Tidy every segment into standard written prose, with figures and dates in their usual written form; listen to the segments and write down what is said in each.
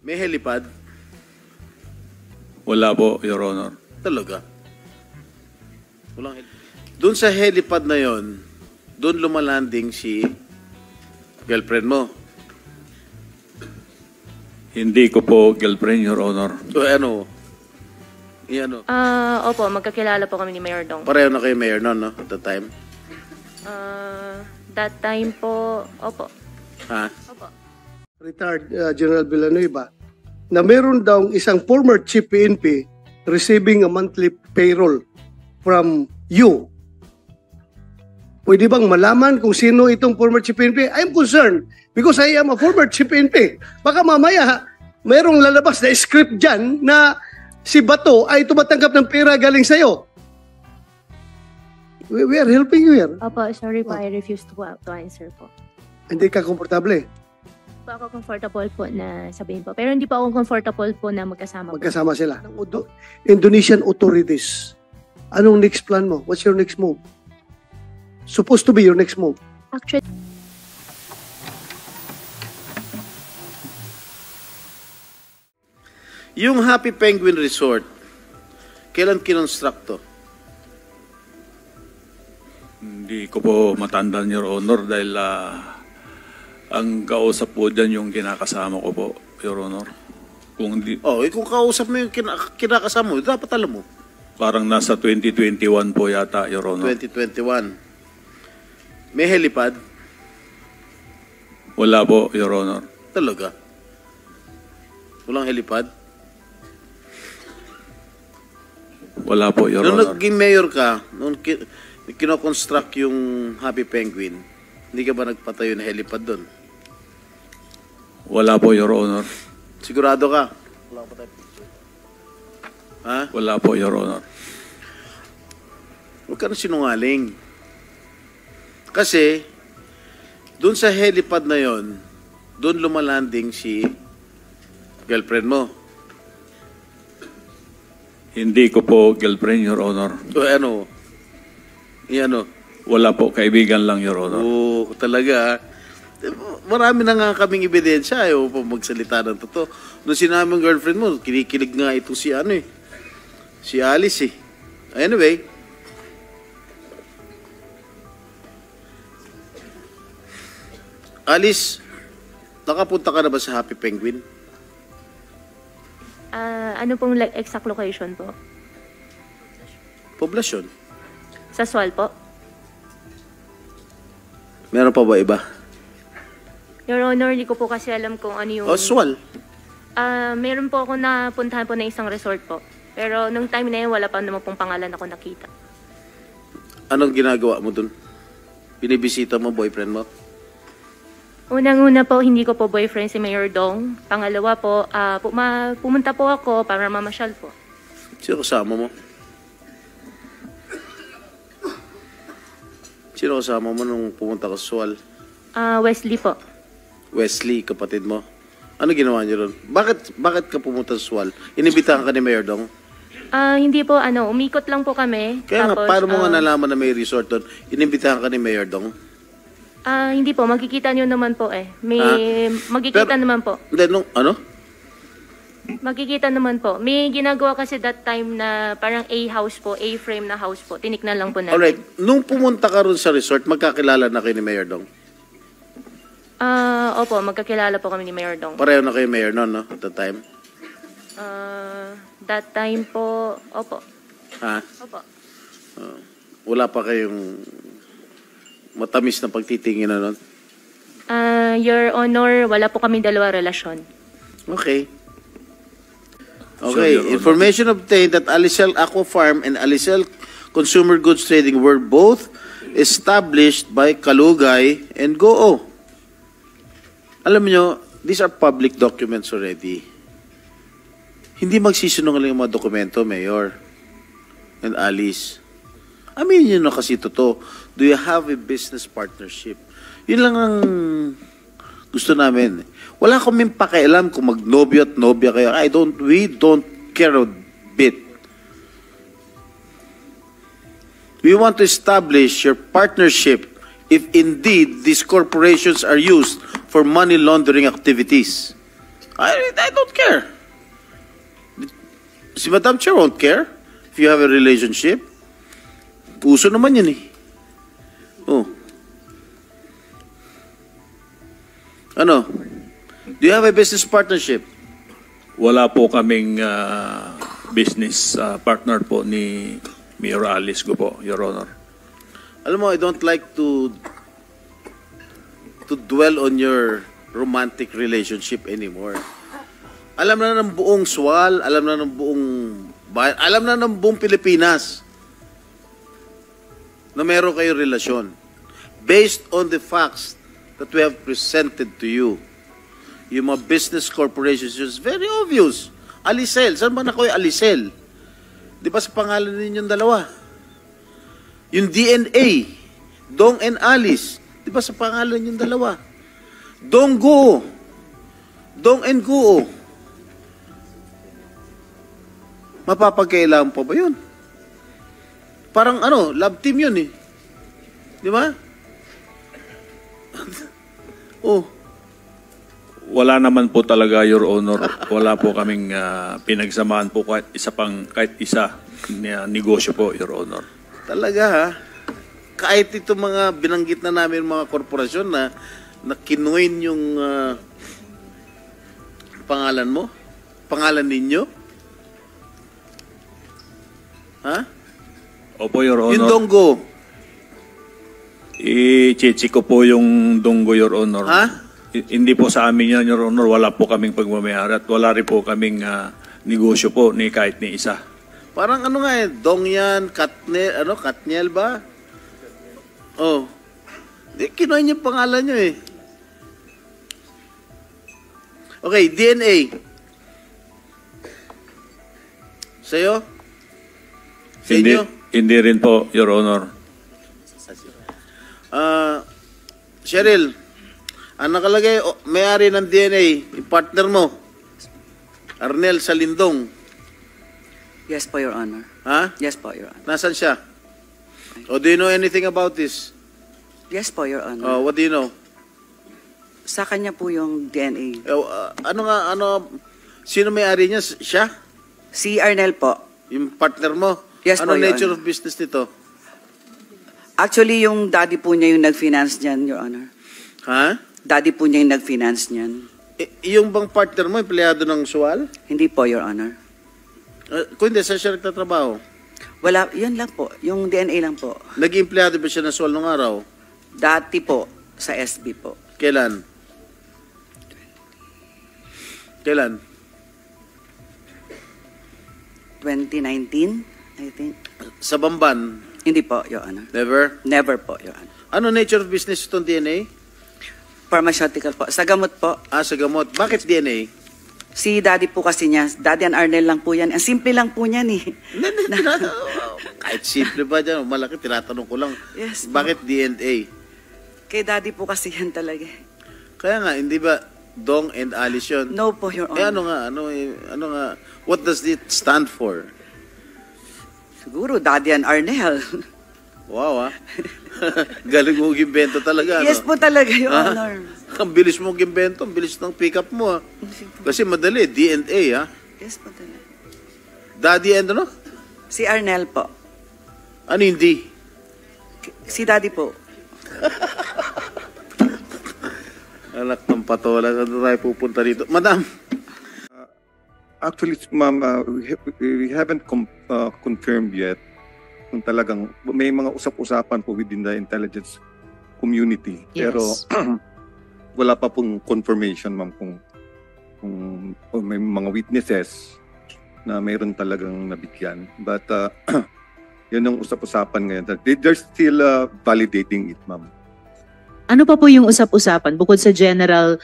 May helipad? Wala po, Your Honor. Talaga? Walang helipad. Doon sa helipad na yon, doon lumalanding si girlfriend mo. Hindi ko po girlfriend, Your Honor. O ano? Iano? Opo, magkakilala po kami ni Mayor Dong. Pareho na kayo mayor noon, no? At the time? That time po, opo. Ha? Opo. Retired General Villanueva, na meron daw isang former chief PNP receiving a monthly payroll from you. Pwede bang malaman kung sino itong former chief PNP? I'm concerned because I am a former chief PNP. Baka mamaya, mayroong lalabas na script dyan na si Bato ay tumatanggap ng pera galing sa'yo. We are helping you here. Opo, sorry po, I refuse to answer po. Hindi ka komportable. Po ako comfortable po na sabihin po. Pero hindi po ako comfortable po na magkasama po. Magkasama sila. Indonesian authorities. Anong next plan mo? What's your next move? Supposed to be your next move. Actually, Yung Happy Penguin Resort, kailan kinonstruct to? Hindi ko po matandaan, Your Honor, dahil ang kausap po dyan yung kinakasama ko po, Your Honor. Kung hindi, Kung kausap mo yung kinakasama mo, dapat alam mo. parang nasa 2021 po yata, Your Honor. 2021. May helipad? Wala po, Your Honor. Talaga? Walang helipad? Wala po, Your Nung Honor. naging mayor ka, nung kinoconstruct yung Happy Penguin, hindi ka ba nagpatayo na helipad doon? Wala po, Your Honor. Sigurado ka? Wala pa tayo picture. Ha? Wala po, Your Honor. Huwag ka na sinungaling. Kasi, doon sa helipad na yon, doon lumalanding si girlfriend mo. Hindi ko po girlfriend, Your Honor. O ano? Iano? Wala po, kaibigan lang, Your Honor. Oo, talaga. Marami na nga kaming ebidensya. Ayaw pa magsalita ng totoo. Nung sinabi ng girlfriend mo, kinikilig nga ito si ano eh. Si Alice eh. Anyway. Alice, nakapunta ka na ba sa Happy Penguin? ano pong exact location po? Poblasyon. Sa Sual po? Meron pa ba iba? Your Honor, hindi ko po kasi alam kung ano yung... Oswal. Meron po ako napuntahan po na isang resort po. Pero nung time na yun, wala pa naman pong pangalan ako nakita. Anong ginagawa mo dun? Binibisita mo boyfriend mo? Unang-una po, hindi ko po boyfriend si Mayor Dong. Pangalawa po, pumunta po ako para mamasyal po. Sino kasama mo? Sino kasama mo nung pumunta ka sa Sual? Wesley po. Wesley, kapatid mo. Ano ginawa niyo ron? Bakit ka pumunta sa Sual? Inibitahan ka ni Mayor Dong? Hindi po, umikot lang po kami. Kaya Tapos, nga, paano mo nga nalaman na may resort doon? Inibitahan ka ni Mayor Dong? hindi po, magkikita nyo naman po eh. Magkikita naman po. Hindi, ano? Magkikita naman po. May ginagawa kasi that time na parang A-house po, A-frame na house po. Tiniknan lang po natin. Alright, nung pumunta ka ron sa resort, magkakilala na kayo ni Mayor Dong? Opo, magkakilala po kami ni Mayor Dong. Pareho na kayo Mayor noon, no? At the time? That time po, opo. Ha? Opo. Wala pa kayong matamis na pagtitingin na nun? Your Honor, wala po kami dalawa relasyon. Okay. Sure, Okay, Your Honor. information obtained that Alicel Aqua Farm and Alicel Consumer Goods Trading were both established by Kalugay and Goo. Alam niyo, these are public documents already. Hindi magsisinungaling ang mga dokumento, Mayor and Alice. Aminin nyo na kasi totoo. Do you have a business partnership? Yun lang ang gusto namin. Wala kaming pakialam kung magnobyo at nobya kayo. We don't care a bit. We want to establish your partnership if indeed these corporations are used for money laundering activities. I don't care. Si Madam Chair won't care if you have a relationship. Uso naman yun eh. Oh. Ano? Do you have a business partnership? Wala po kaming business partner po ni Mayor Alice ko po, Your Honor. Alam mo, I don't like to dwell on your romantic relationship anymore. Alam na ng buong SWAL, alam na ng buong bayan, alam na ng buong Pilipinas na meron kayong relasyon. Based on the facts that we have presented to you, yung mga business corporations, it's very obvious. Alicel, saan ba na kayo Alicel? Di ba sa pangalan ninyong dalawa? Yung DNA, Dong and Alice, di ba sa pangalan ninyong dalawa? Dong Guo, Dong and Guo. Mapapagkailangan pa ba yun? Parang ano, love team yun eh. Di ba? Oh. Wala naman po talaga, Your Honor. Wala po kaming pinagsamaan po kahit isa na negosyo po, Your Honor. Talaga ha? Kahit itong mga binanggit na namin mga korporasyon na kinuin yung pangalan mo? Pangalan ninyo? Ha? Opo, Your Honor. Yung Donggo. I-check ko po yung Donggo, Your Honor. Ha? Hindi po sa amin yan, Your Honor. Wala po kaming pagmamayari at wala rin po kaming negosyo po ni kahit ni isa. Parang ano nga eh, Dong yan, Katniel ba? Oh. Kinuha niyo pangalan niyo eh. Okay, DNA. Sa'yo? Sa inyo? Hindi rin po, Your Honor. Cheryl, ang nakalagay, may-ari ng DNA, yung partner mo, Arnel Salindong. Yes po, Your Honor. Ha? Yes po, Your Honor. Nasaan siya? O do you know anything about this? Yes po, Your Honor. What do you know? Sa kanya po yung DNA. Sino may-ari niya? Siya? Si Arnel po. Yung partner mo? Yes ano po, Your nature Honor. of business nito? Actually, yung daddy po niya yung nag-finance niyan, Your Honor. Ha? Daddy po niya yung nag-finance niyan. Yung bang partner mo, empleyado ng SWAL? Hindi po, Your Honor. Kung hindi, saan siya nagtatrabaho? Wala, yun lang po. Yung DNA lang po. Naging empleyado ba siya ng SWAL nung araw? Dati po, sa SB po. Kailan? Kailan? 2019, I think. Sa Bamban? Hindi po, Your Honor. Never? Never po, Your Honor. Ano nature of business itong DNA? Pharmaceutical po. Sa gamot po. Sa gamot. Bakit DNA? Si daddy po kasi niya. Daddy and Arnel lang po yan. Ang simple lang po niyan eh. Kahit simple ba dyan? Malaki, tinatanong ko lang. Yes, Bakit DNA? Kay daddy po kasi yan talaga. Kaya nga, hindi ba Dong and Alice yun? No po, Your Honor. Ano nga? What does it stand for? Siguro, Daddy and Arnel. Wow, galing mo gimbento talaga. Yes po talaga, Your Ah? Honor. Ang bilis mo gimbento, ang bilis ng pick-up mo. Kasi madali, DNA, ha? Yes po talaga. Daddy and ano? Si Arnel po. Ano hindi? Si Daddy po. Anak ng patola, saan tayo pupunta dito? Madam, Actually, ma'am, we haven't confirmed yet kung talagang may mga usap-usapan po within the intelligence community. Yes. Pero wala pa pong confirmation, ma'am, kung may mga witnesses na mayroon talagang nabigyan. But yun ang usap-usapan ngayon. They're still validating it, ma'am. Ano pa po yung usap-usapan bukod sa general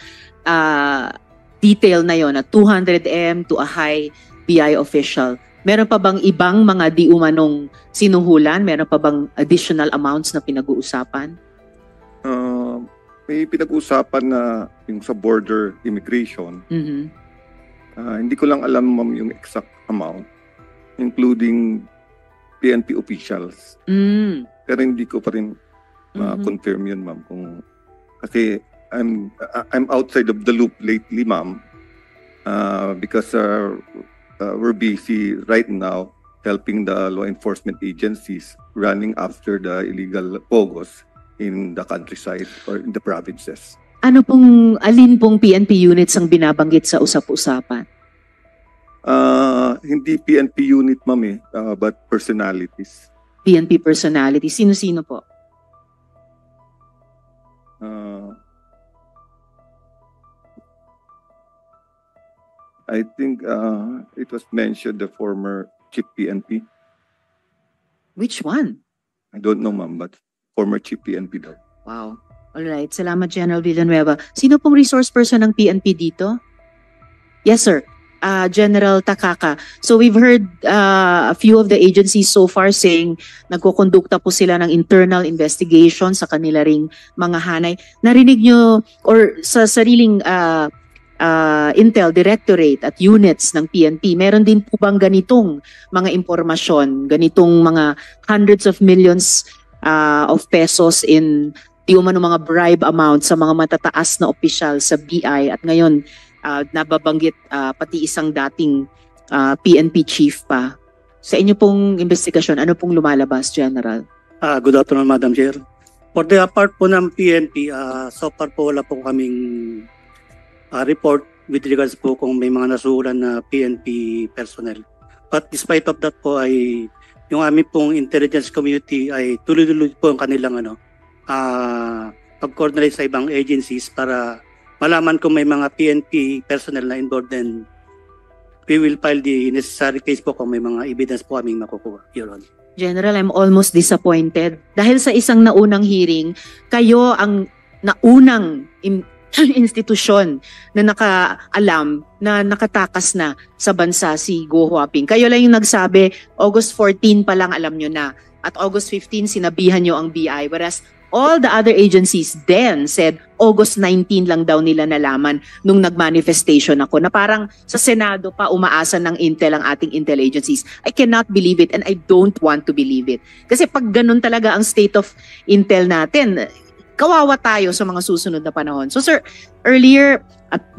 detail na yon na 200M to a high BI official? Meron pa bang ibang mga di umanong sinuhulan? Meron pa bang additional amounts na pinag-uusapan? May pinag-uusapan na yung sa border immigration. Mhm. Hindi ko lang alam, ma'am, yung exact amount, including PNP officials. Mm. Pero hindi ko pa rin ma-confirm yun, ma'am. Kasi I'm outside of the loop lately, ma'am. because we're busy right now helping the law enforcement agencies running after the illegal pogos in the countryside or in the provinces. Alin pong PNP units ang binabanggit sa usap-usapan? Hindi PNP unit, ma'am, but personalities. PNP personality. Sino-sino po? I think it was mentioned the former chief PNP. Which one? I don't know, ma'am, but former chief PNP daw. Wow. Alright. Salamat, General Villanueva. Sino pong resource person ng PNP dito? Yes, sir. General Takaka. So we've heard a few of the agencies so far saying nagkukondukta po sila ng internal investigation sa kanila ring mga hanay. Narinig nyo or sa sariling Intel Directorate at units ng PNP, meron din po bang ganitong mga impormasyon, ganitong mga hundreds of millions of pesos in di umano mga bribe amount sa mga matataas na opisyal sa BI at ngayon nababanggit pati isang dating PNP chief pa. Sa inyo pong investigasyon, ano pong lumalabas, General? Good afternoon, Madam Chair. For the part po ng PNP, so far po wala po kaming report with regards po kung may mga nasuhulan na PNP personnel. But despite of that po ay yung aming pong intelligence community ay tuloy-tuloy po ang kanilang pag-coordinate sa ibang agencies para malaman kung may mga PNP personnel na involved, then we will file the necessary case po kung may mga evidence po kaming makukuha, Your Honor. General, I'm almost disappointed. Dahil sa isang naunang hearing, kayo ang naunang institusyon na nakaalam na nakatakas na sa bansa si Go Huaping. Kayo lang yung nagsabi, August 14 pa lang alam nyo na. At August 15, sinabihan nyo ang BI. Whereas all the other agencies then said August 19 lang daw nila nalaman nung nag-manifestation ako na parang sa Senado pa umaasa ng Intel ang ating Intel agencies. I cannot believe it and I don't want to believe it. Kasi pag ganun talaga ang state of Intel natin, kawawa tayo sa mga susunod na panahon. So sir, earlier,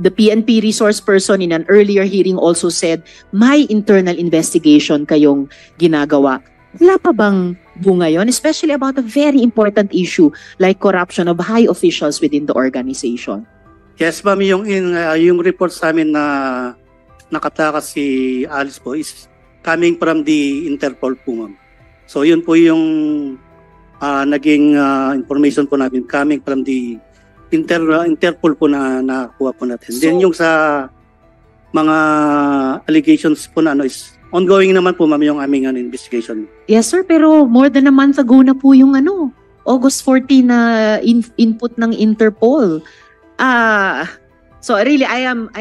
the PNP resource person in an earlier hearing also said, may internal investigation kayong ginagawa. Wala pa bang bunga yun? Especially about a very important issue like corruption of high officials within the organization. Yes, ma'am, yung report sa amin na nakatakas si Alice po is coming from the Interpol po, ma'am. So yun po yung naging information po namin coming from the Interpol po na nakuha po natin. So, then yung sa mga allegations po na is ongoing naman po, ma'am, yung aming investigation. Yes, sir. Pero more than a month ago na po yung August 14 na input ng Interpol. So really, I'm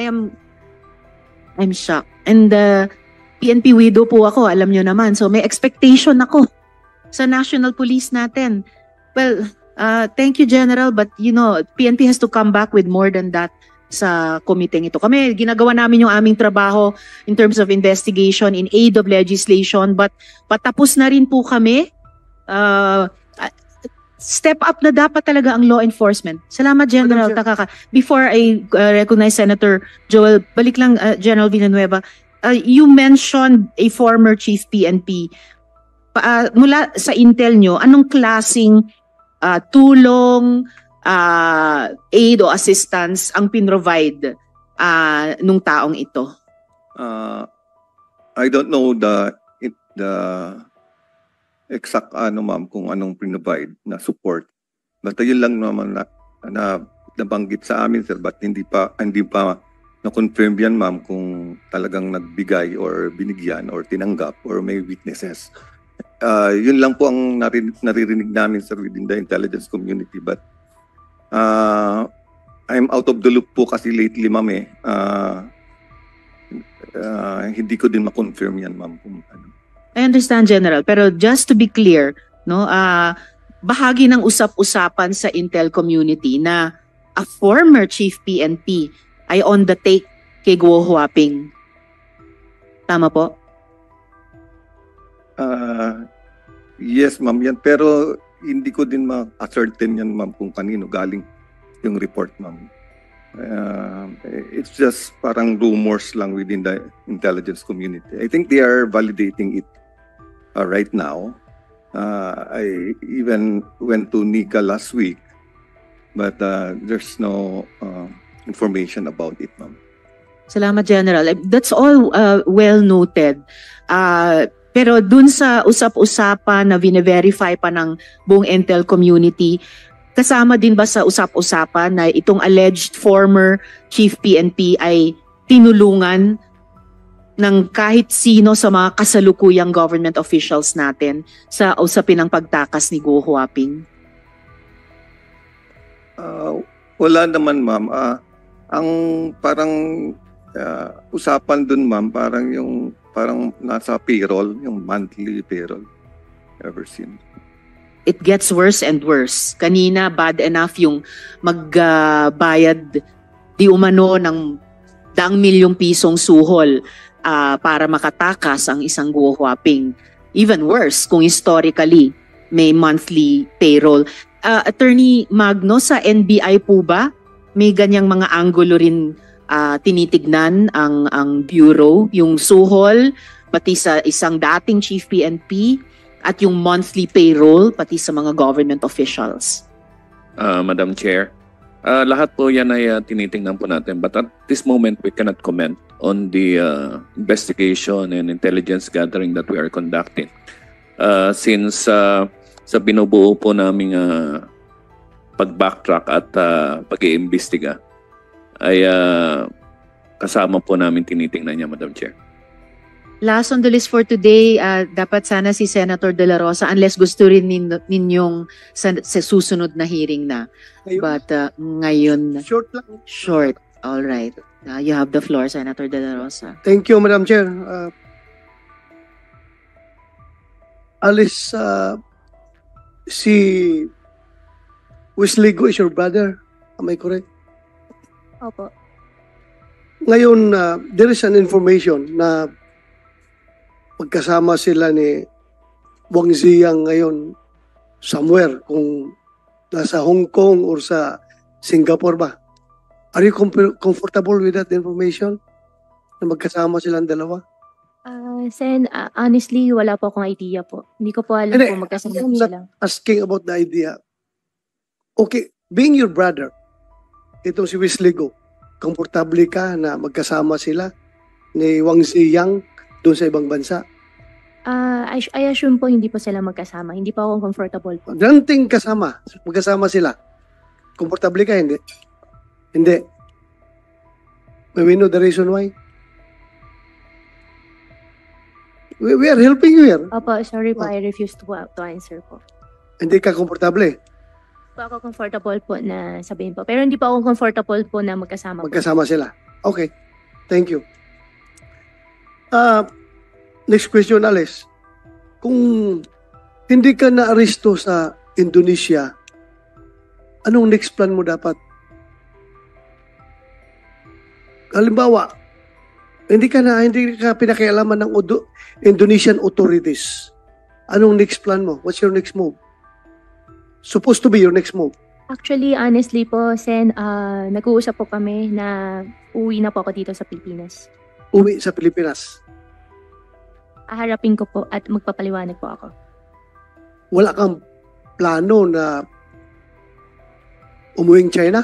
shocked. And PNP widow po ako, alam nyo naman. So may expectation ako sa National Police natin. Well, thank you, General, but PNP has to come back with more than that sa komiteng ito. Kami, ginagawa namin yung aming trabaho in terms of investigation in aid of legislation, but patapos na rin po kami. Step up na dapat talaga ang law enforcement. Salamat, General Takaka. Before I recognize Senator Joel, balik lang, General Villanueva, you mentioned a former chief PNP. Mula sa intel nyo, anong klaseng tulong, aid o assistance ang pinrovide nung taong ito? I don't know the exact ma'am kung anong pinrovide na support. Basta yun lang naman na nabanggit sa amin, sir, but hindi pa na-confirm yan, ma'am, kung talagang nagbigay or binigyan or tinanggap or may witnesses. Yun lang po ang naririnig namin, sir, within the intelligence community, but I'm out of the loop po kasi lately, ma'am, hindi ko din ma-confirm yan, ma'am, kung ano. I understand, General, pero just to be clear, bahagi ng usap-usapan sa Intel community na a former chief PNP ay on the take kay Go Huaping. Tama po? Yes, ma'am, yan, pero hindi ko din ma-ascertain yan, ma'am, kung kanino galing yung report, ma'am. It's just parang rumors lang within the intelligence community. I think they are validating it right now. I even went to Nika last week, but there's no information about it, ma'am. Salamat, General. That's all well noted. Pero dun sa usap-usapan na vine-verify pa ng buong Intel community, kasama din ba sa usap-usapan na itong alleged former Chief PNP ay tinulungan ng kahit sino sa mga kasalukuyang government officials natin sa usapin ng pagtakas ni Go Huaping? Wala naman, ma'am. Ang parang usapan dun, ma'am, parang nasa payroll, yung monthly payroll ever seen. It gets worse and worse. Kanina, bad enough yung magbayad di umano ng daang milyong pisong suhol para makatakas ang isang Go Huaping. Even worse kung historically may monthly payroll. Attorney Magno, sa NBI po ba may ganyang mga anggulo rin tinitignan ang bureau, yung suhol pati sa isang dating Chief PNP at yung monthly payroll pati sa mga government officials? Madam Chair, lahat po yan ay tinitingnan po natin, but at this moment we cannot comment on the investigation and intelligence gathering that we are conducting. Since sa binubuo po naming pag-backtrack at pag-iimbestiga ay kasama po namin tinitingnan niya, Madam Chair. Last on the list for today, dapat sana si Senator De La Rosa, unless gusto rin ninyong sa susunod na hearing na. But ngayon, Short lang. short. All right. You have the floor, Senator De La Rosa. Thank you, Madam Chair. Alice, si Wesley Go is your brother. Am I correct? Opo. Ngayon, there is an information na magkasama sila ni Wang Ziyang ngayon somewhere, kung nasa Hong Kong or sa Singapore ba. Are you comfortable with that information? Na magkasama silang dalawa? Sen, honestly, wala po akong idea po. Hindi ko po alam Hindi, kung magkasama I'm not sila. asking about the idea. Okay, being your brother, itong si Wesley Go, komportable ka na magkasama sila ni Wang Ziyang doon sa ibang bansa? I assume po hindi po sila magkasama. Hindi pa ako comfortable po. Granting magkasama sila. Komportable ka, hindi? Hindi. May we know the reason why? We are helping you here. Opo, sorry po, I refuse to answer po. Hindi ka komportable. Hindi po ako comfortable po na sabihin po. Pero hindi po ako comfortable po na magkasama po. Magkasama sila. Okay. Thank you. Next question, Alice. Kung hindi ka na-aresto sa Indonesia, anong next plan mo dapat? Halimbawa, hindi ka pinakialaman ng Indonesian authorities. Anong next plan mo? What's your next move? Supposed to be your next move. Actually, honestly po, Sen, nag-uusap po kami na uwi na po ako dito sa Pilipinas. Uwi sa Pilipinas. Aharapin ko po at magpapaliwanag po ako. Wala kang plano na umuwing China?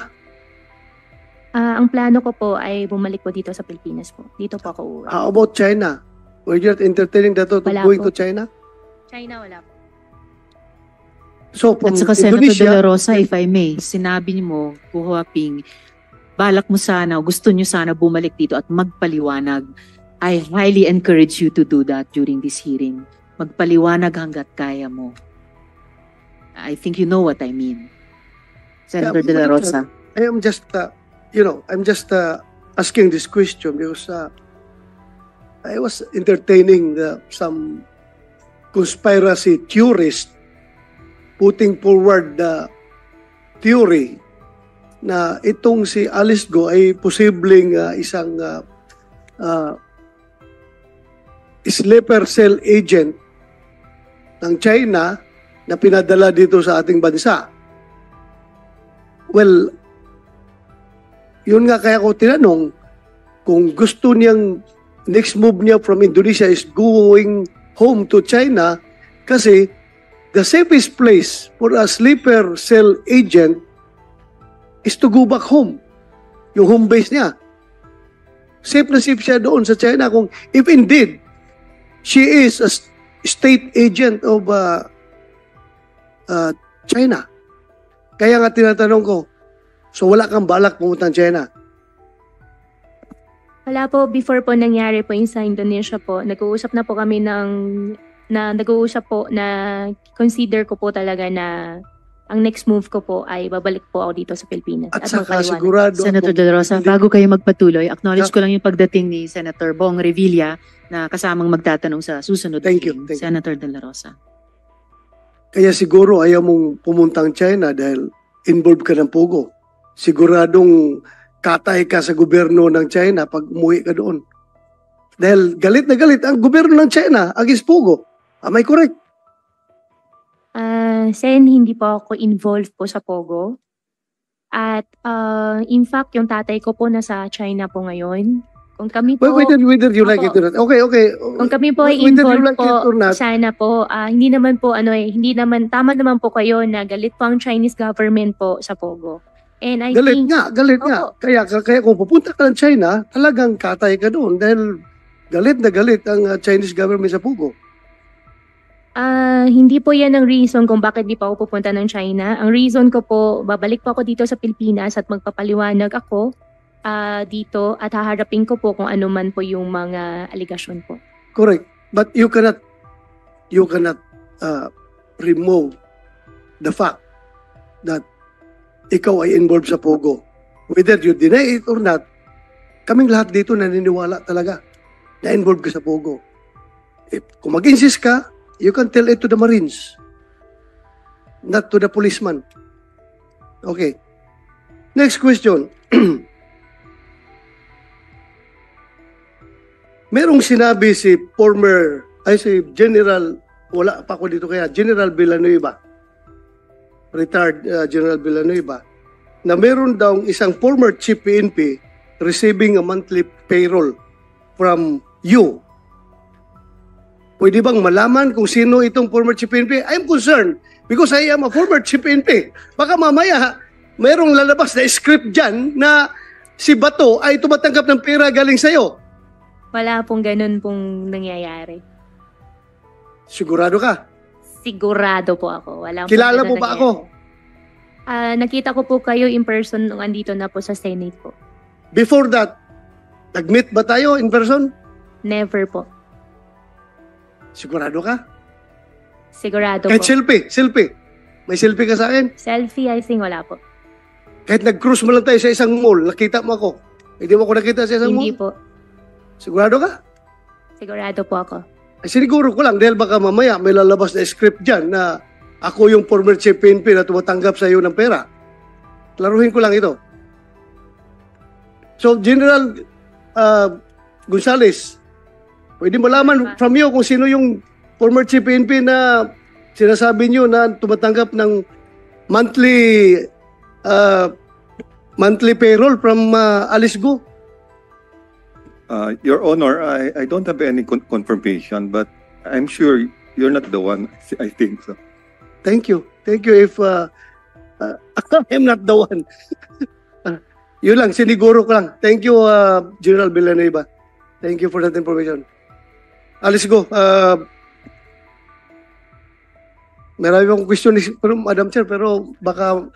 Ang plano ko po ay bumalik po dito sa Pilipinas po. Dito po ako uuwi. How about China? Were you entertaining that to Wala going po. to China? China, wala po. So from At saka Senator De La Indonesia, Rosa, if I may, sinabi mo, Go Huaping, balak mo sana, gusto nyo sana bumalik dito at magpaliwanag. I highly encourage you to do that during this hearing. Magpaliwanag hanggat kaya mo. I think you know what I mean. Senator De La Rosa. I am just, I'm just asking this question because I was entertaining some conspiracy theorists putting forward the theory na itong si Alice Go ay posibleng isang sleeper cell agent ng China na pinadala dito sa ating bansa. Well, Yun nga kaya ko tinanong kung gusto niyang next move niya from Indonesia is going home to China kasi the safest place for a sleeper cell agent is to go back home. Yung home base niya. Safe na safe siya doon sa China kung if indeed she is a state agent of China. Kaya nga tinatanong ko, so wala kang balak pumunta ng China? Wala po, before po nangyari po yung sa Indonesia po, nag-uusap na po kami nag-uusap po na consider ko po talaga na ang next move ko po ay babalik po ako dito sa Pilipinas. At saka magpaliwanag. sigurado Senator De La Rosa, bago kayo magpatuloy, acknowledge ko lang yung pagdating ni Senator Bong Revilla na kasamang magtatanong sa susunod. Thank you, hearing. thank you. Senator De La Rosa. Kaya siguro ayaw mong pumuntang China dahil involved ka ng Pogo. Siguradong katay ka sa gobyerno ng China pag umuwi ka doon. Dahil galit na galit ang gobyerno ng China against Pogo. Am I correct? Sen, hindi po ako involved po sa Pogo. At in fact, yung tatay ko po nasa China po ngayon. Kung kami po... Whether you like it or not. Okay. Kung kami po ay Whether you involved like it or po, not. sana po, hindi naman po, tama naman po kayo na galit po ang Chinese government po sa Pogo. And I Galit think, nga. Kaya kung pupunta ka ng China, talagang katay ka doon dahil galit na galit ang Chinese government sa Pogo. hindi po yan ang reason kung bakit di pa ako pupunta ng China. Ang reason ko po, babalik po ako dito sa Pilipinas at magpapaliwanag ako dito at haharapin ko po kung ano man po yung mga aligasyon po. Correct. But you cannot remove the fact that ikaw ay involved sa Pogo. Whether you deny it or not, kaming lahat dito naniniwala talaga na involved ka sa Pogo. Kung mag-insist ka, you can tell it to the Marines, not to the policeman. Okay. Next question. Merong sinabi si General, wala pa ako dito kaya, General Villanueva, retired General Villanueva, na meron daw isang former chief PNP receiving a monthly payroll from you. Pwede bang malaman kung sino itong former chief PNP? I'm concerned because I am a former chief PNP. Baka mamaya, mayroong lalabas na script dyan na si Bato ay tumatanggap ng pera galing sa'yo. Wala pong ganun pong nangyayari. Sigurado ka? Sigurado po ako. Wala Kilala pong mo ba nangyayari. ako? Nakita ko po kayo in person nung andito na po sa Senate po. Before that, nag-meet ba tayo in person? Never po. Sigurado ka? Sigurado Kahit po. selfie. May selfie ka sa akin? Selfie, I think wala po. Kahit nag-cruise mo lang tayo sa isang mall, nakita mo ako. Hindi mo ako nakita sa isang Hindi mall? po. Sigurado ka? Sigurado po ako. Ay, siniguro ko lang dahil baka mamaya may lalabas na script dyan na ako yung former chief PNP na tumatanggap sa iyo ng pera. Laruhin ko lang ito. So, General Gonzales, pwede malaman from you kung sino yung former chief PNP na sinasabi niyo na tumatanggap ng monthly payroll from Alice Go? Your Honor, I don't have any confirmation, but I'm sure you're not the one. I think so. Thank you. Thank you if I'm not the one. Yun lang, siniguro ko lang. Thank you, General Villanueva. Thank you for that information. Alice Go. Marami akong question pero Madam Chair, pero baka...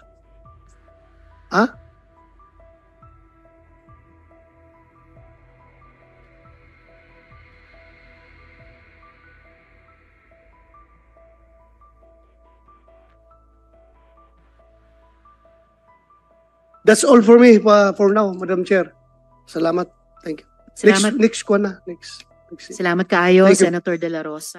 That's all for me for now, Madam Chair. Salamat. Thank you. Salamat. Next ko na. Next. Salamat kaayo, Thank you. Senator De La Rosa.